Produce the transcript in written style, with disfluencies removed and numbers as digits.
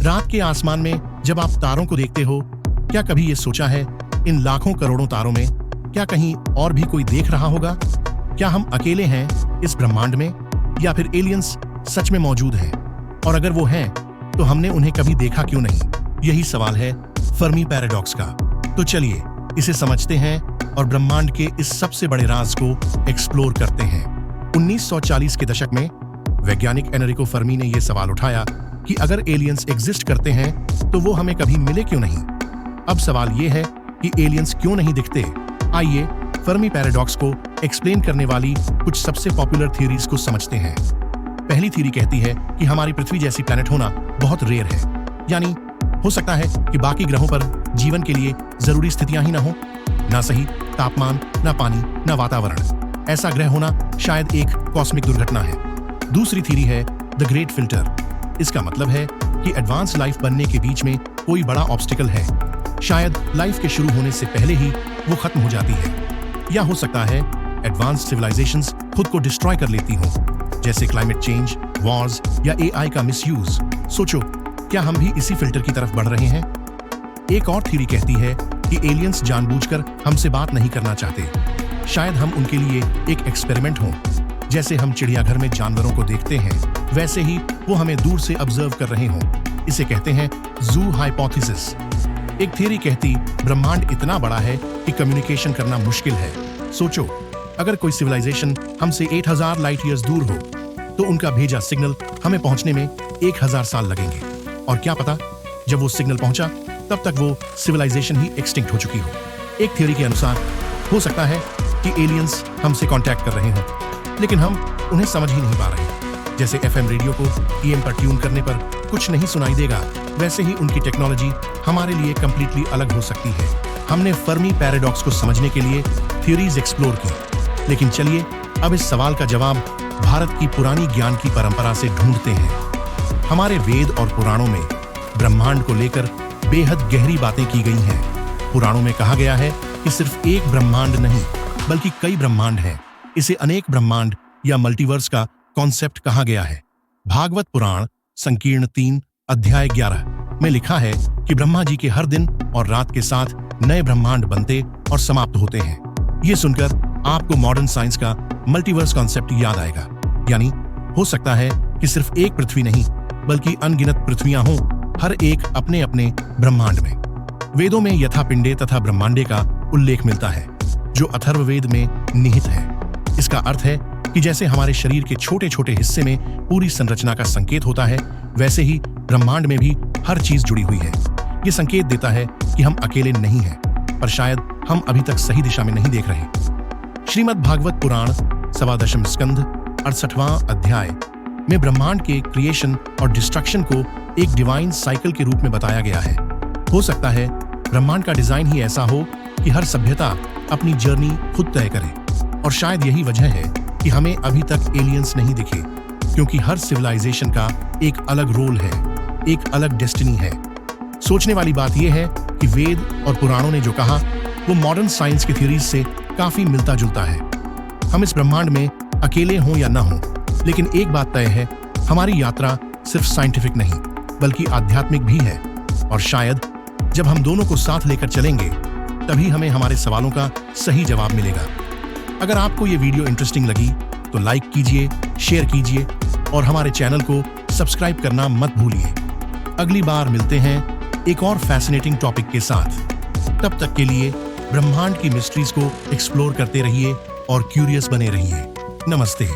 रात के आसमान में जब आप तारों को देखते हो, क्या कभी ये सोचा है इन लाखों करोड़ों तारों में क्या कहीं और भी कोई देख रहा होगा? क्या हम अकेले हैं इस ब्रह्मांड में, या फिर एलियंस सच में मौजूद हैं? और अगर वो हैं तो हमने उन्हें कभी देखा क्यों नहीं? यही सवाल है फर्मी पैराडॉक्स का। तो चलिए इसे समझते हैं और ब्रह्मांड के इस सबसे बड़े राज को एक्सप्लोर करते हैं। 1940 के दशक में वैज्ञानिक एनरिको फर्मी ने यह सवाल उठाया कि अगर एलियंस एग्जिस्ट करते हैं तो वो हमें कभी मिले क्यों नहीं? अब सवाल ये है कि एलियंस क्यों नहीं दिखते। आइए फर्मी पैराडॉक्स को एक्सप्लेन करने वाली कुछ सबसे पॉपुलर थ्योरीज को समझते हैं। पहली थ्योरी कहती है कि हमारी पृथ्वी जैसी प्लैनेट होना बहुत रेयर है, यानी हो सकता है कि बाकी ग्रहों पर जीवन के लिए जरूरी स्थितियां ही ना हो, ना सही तापमान, ना पानी, ना वातावरण। ऐसा ग्रह होना शायद एक कॉस्मिक दुर्घटना है। दूसरी थ्योरी है द ग्रेट फिल्टर। इसका मतलब है कि एडवांस लाइफ बनने के बीच में कोई बड़ा ऑब्स्टिकल है, शायद लाइफ के शुरू होने से पहले ही वो खत्म हो जाती है। या हो सकता है एडवांस सिविलाइजेशंस खुद को डिस्ट्रॉय कर लेती हों, जैसे क्लाइमेट चेंज, वॉर्स या एआई का मिसयूज। सोचो, क्या हम भी इसी फिल्टर की तरफ बढ़ रहे हैं? एक और थ्योरी कहती है कि एलियंस जानबूझकर हमसे बात नहीं करना चाहते। शायद हम उनके लिए एक एक्सपेरिमेंट हों। जैसे हम चिड़ियाघर में जानवरों को देखते हैं, वैसे ही वो हमें दूर से ऑब्जर्व कर रहे हों। इसे कहते हैं जू हाइपोथेसिस। एक थ्योरी कहती ब्रह्मांड इतना बड़ा है कि कम्युनिकेशन करना मुश्किल है। सोचो, अगर कोई सिविलाइजेशन हमसे 8000 लाइट ईयर्स दूर हो तो उनका भेजा सिग्नल हमें पहुंचने में 1000 साल लगेंगे। और क्या पता, जब वो सिग्नल पहुंचा तब तक वो सिविलाइजेशन ही एक्सटिंक्ट हो चुकी हो। एक थ्योरी के अनुसार हो सकता है कि एलियंस हमसे कांटेक्ट कर रहे हों, लेकिन हम उन्हें समझ ही नहीं पा रहे। जैसे एफएम रेडियो को ईएम पर ट्यून करने पर कुछ नहीं सुनाई देगा, वैसे ही उनकी टेक्नोलॉजी हमारे लिए कंप्लीटली अलग हो सकती है। हमने फर्मी पैराडॉक्स को समझने के लिए थ्योरीज एक्सप्लोर की, लेकिन चलिए अब इस सवाल का जवाब भारत की पुरानी ज्ञान की परंपरा से ढूंढते हैं। हमारे वेद और पुराणों में ब्रह्मांड को लेकर बेहद गहरी बातें की गई हैं। पुराणों में कहा गया है कि सिर्फ एक ब्रह्मांड नहीं, बल्कि कई ब्रह्मांड हैं। इसे अनेक ब्रह्मांड या मल्टीवर्स का कॉन्सेप्ट कहा गया है। भागवत पुराण संकीर्ण 3 अध्याय 11 में लिखा है कि ब्रह्मा जी के हर दिन और रात के साथ नए ब्रह्मांड बनते और समाप्त होते हैं। ये सुनकर आपको मॉडर्न साइंस का मल्टीवर्स कॉन्सेप्ट याद आएगा, यानी हो सकता है कि सिर्फ एक पृथ्वी नहीं, बल्कि अनगिनत पृथ्वियां हों, हर एक अपने अपने ब्रह्मांड में। वेदों में यथापिंडे तथा ब्रह्मांडे का उल्लेख मिलता है, जो अथर्ववेद में निहित है। इसका अर्थ है कि जैसे हमारे शरीर के छोटे छोटे हिस्से में पूरी संरचना का संकेत होता है, वैसे ही ब्रह्मांड में भी हर चीज जुड़ी हुई है। ये संकेत देता है कि हम अकेले नहीं हैं, पर शायद हम अभी तक सही दिशा में नहीं देख रहे। श्रीमद् भागवत पुराण 18वां स्कंध 68वां अध्याय में ब्रह्मांड के क्रिएशन और डिस्ट्रक्शन को एक डिवाइन साइकिल के रूप में बताया गया है। हो सकता है ब्रह्मांड का डिजाइन ही ऐसा हो कि हर सभ्यता अपनी जर्नी खुद तय करे, और शायद यही वजह है कि हमें अभी तक एलियंस नहीं दिखे, क्योंकि हर सिविलाइजेशन का एक अलग रोल है, एक अलग डेस्टिनी है। सोचने वाली बात यह है कि वेद और पुराणों ने जो कहा वो मॉडर्न साइंस की थ्योरीज से काफी मिलता जुलता है। हम इस ब्रह्मांड में अकेले हों या ना हों, लेकिन एक बात तय है, हमारी यात्रा सिर्फ साइंटिफिक नहीं बल्कि आध्यात्मिक भी है। और शायद जब हम दोनों को साथ लेकर चलेंगे, तभी हमें हमारे सवालों का सही जवाब मिलेगा। अगर आपको ये वीडियो इंटरेस्टिंग लगी तो लाइक कीजिए, शेयर कीजिए और हमारे चैनल को सब्सक्राइब करना मत भूलिए। अगली बार मिलते हैं एक और फैसिनेटिंग टॉपिक के साथ। तब तक के लिए ब्रह्मांड की मिस्ट्रीज को एक्सप्लोर करते रहिए और क्यूरियस बने रहिए। नमस्ते।